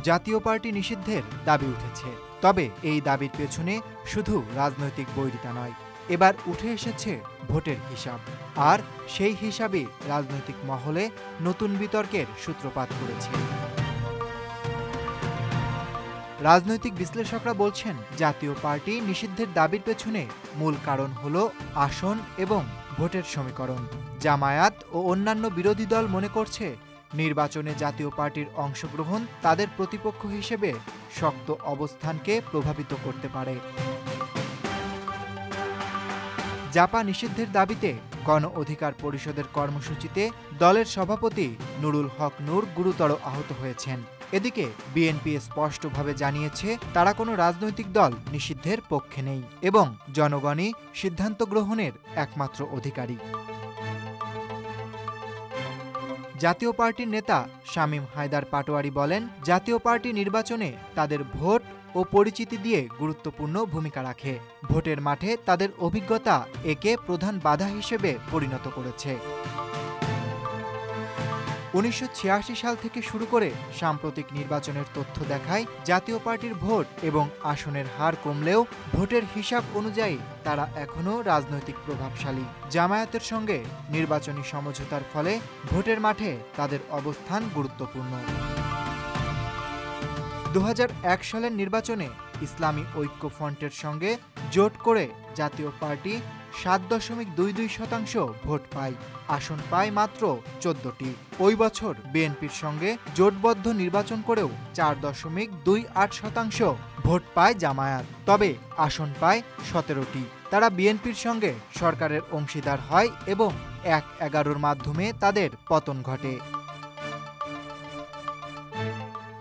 জাতীয় পার্টি নিষিদ্ধের দাবি উঠেছে। তবে এই দাবির পেছনে শুধু রাজনৈতিক বৈরিতা নয়, এবার উঠে এসেছে ভোটের হিসাব। আর সেই হিসাবে রাজনৈতিক মহলে নতুন বিতর্কের সূত্রপাত করেছে। রাজনৈতিক বিশ্লেষকরা বলছেন, জাতীয় পার্টি নিষিদ্ধের দাবির পেছনে মূল কারণ হল আসন এবং ভোটের সমীকরণ। জামায়াত ও অন্যান্য বিরোধী দল মনে করছে, নির্বাচনে জাতীয় পার্টির অংশগ্রহণ তাদের প্রতিপক্ষ হিসেবে শক্ত অবস্থানকে প্রভাবিত করতে পারে। জাপা নিষিদ্ধের দাবিতে গণ অধিকার পরিষদের কর্মসূচিতে দলের সভাপতি নুরুল হক নূর গুরুতর আহত হয়েছেন। এদিকে বিএনপি স্পষ্টভাবে জানিয়েছে, তারা কোনো রাজনৈতিক দল নিষিদ্ধের পক্ষে নেই এবং জনগণই সিদ্ধান্ত গ্রহণের একমাত্র অধিকারী। জাতীয় পার্টির নেতা শামীম হায়দার পাটোয়ারি বলেন, জাতীয় পার্টি নির্বাচনে তাদের ভোট ও পরিচিতি দিয়ে গুরুত্বপূর্ণ ভূমিকা রাখে। ভোটের মাঠে তাদের অভিজ্ঞতা একে প্রধান বাধা হিসেবে পরিণত করেছে। 1986 সাল থেকে শুরু করে সাম্প্রতিক নির্বাচনের তথ্য দেখায়, জাতীয় পার্টির ভোট এবং আসনের হার কমলেও ভোটের হিসাব অনুযায়ী তারা এখনও রাজনৈতিক প্রভাবশালী। জামায়াতের সঙ্গে নির্বাচনী সমঝোতার ফলে ভোটের মাঠে তাদের অবস্থান গুরুত্বপূর্ণ। 2001 সালের নির্বাচনে ইসলামী ঐক্য ফ্রন্টের সঙ্গে জোট করে জাতীয় পার্টি 7.22% ভোট পায়, আসন পায় মাত্র 14টি। ওই বছর বিএনপির সঙ্গে জোটবদ্ধ নির্বাচন করেও 4.28% ভোট পায় জামায়াত, তবে আসন পায় 17টি। তারা বিএনপির সঙ্গে সরকারের অংশীদার হয় এবং 1/11 মাধ্যমে তাদের পতন ঘটে।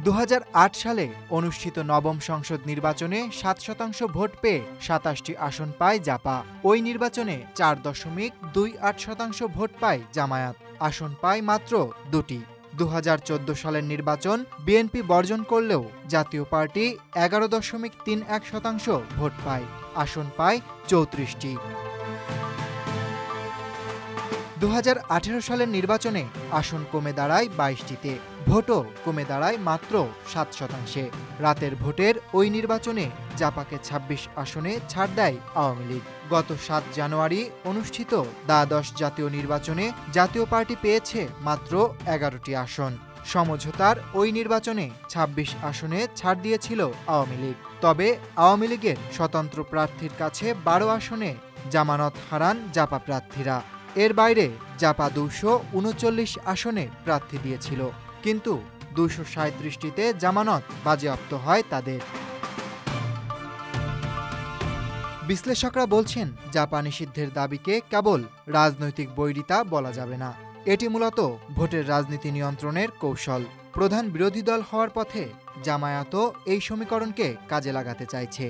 2008 সালে অনুষ্ঠিত নবম সংসদ নির্বাচনে 7% ভোট পেয়ে 27টি আসন পায় জাপা। ওই নির্বাচনে 4.28% ভোট পায় জামায়াত, আসন পায় মাত্র 2টি। 2014 সালের নির্বাচন বিএনপি বর্জন করলেও জাতীয় পার্টি 11.31% ভোট পায়, আসন পায় 34টি। 2018 সালের নির্বাচনে আসন কমে দাঁড়ায় 22টিতে, ভোটও কমে দাঁড়ায় মাত্র 7%। রাতের ভোটের ওই নির্বাচনে জাপাকে 26 আসনে ছাড় দেয় আওয়ামী লীগ। গত 7 জানুয়ারি অনুষ্ঠিত দ্বাদশ জাতীয় নির্বাচনে জাতীয় পার্টি পেয়েছে মাত্র 11টি আসন। সমঝোতার ওই নির্বাচনে 26 আসনে ছাড় দিয়েছিল আওয়ামী লীগ। তবে আওয়ামী লীগের স্বতন্ত্র প্রার্থীর কাছে 12 আসনে জামানত হারান জাপা প্রার্থীরা। এর বাইরে জাপা 239 আসনে প্রার্থী দিয়েছিল, কিন্তু 237টিতে জামানত বাজেয়াপ্ত হয় তাদের। বিশ্লেষকরা বলছেন, জাপা নিষিদ্ধের দাবিকে কেবল রাজনৈতিক বৈরিতা বলা যাবে না। এটি মূলত ভোটের রাজনীতি নিয়ন্ত্রণের কৌশল। প্রধান বিরোধী দল হওয়ার পথে জামায়াতও এই সমীকরণকে কাজে লাগাতে চাইছে।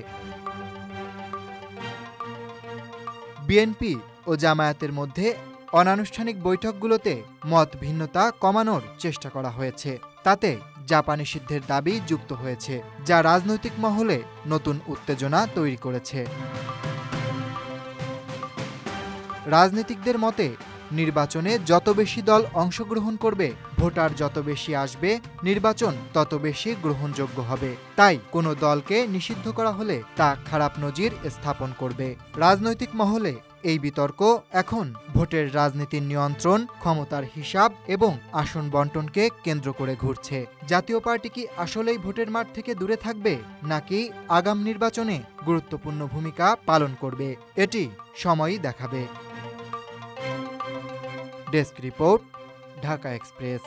বিএনপি ও জামায়াতের মধ্যে অনানুষ্ঠানিক বৈঠকগুলোতে মত ভিন্নতা কমানোর চেষ্টা করা হয়েছে। তাতে জাপা নিষিদ্ধের দাবি যুক্ত হয়েছে, যা রাজনৈতিক মহলে নতুন উত্তেজনা তৈরি করেছে। রাজনীতিকদের মতে, নির্বাচনে যত বেশি দল অংশগ্রহণ করবে, ভোটার যত বেশি আসবে, নির্বাচন তত বেশি গ্রহণযোগ্য হবে। তাই কোনো দলকে নিষিদ্ধ করা হলে তা খারাপ নজির স্থাপন করবে। রাজনৈতিক মহলে এই বিতর্ক এখন ভোটের রাজনীতির নিয়ন্ত্রণ, ক্ষমতার হিসাব এবং আসন বণ্টনকে কেন্দ্র করে ঘুরছে। জাতীয় পার্টি কি আসলেই ভোটের মাঠ থেকে দূরে থাকবে, নাকি আগামী নির্বাচনে গুরুত্বপূর্ণ ভূমিকা পালন করবে, এটি সময়ই দেখাবে। Desk report, Dhaka express.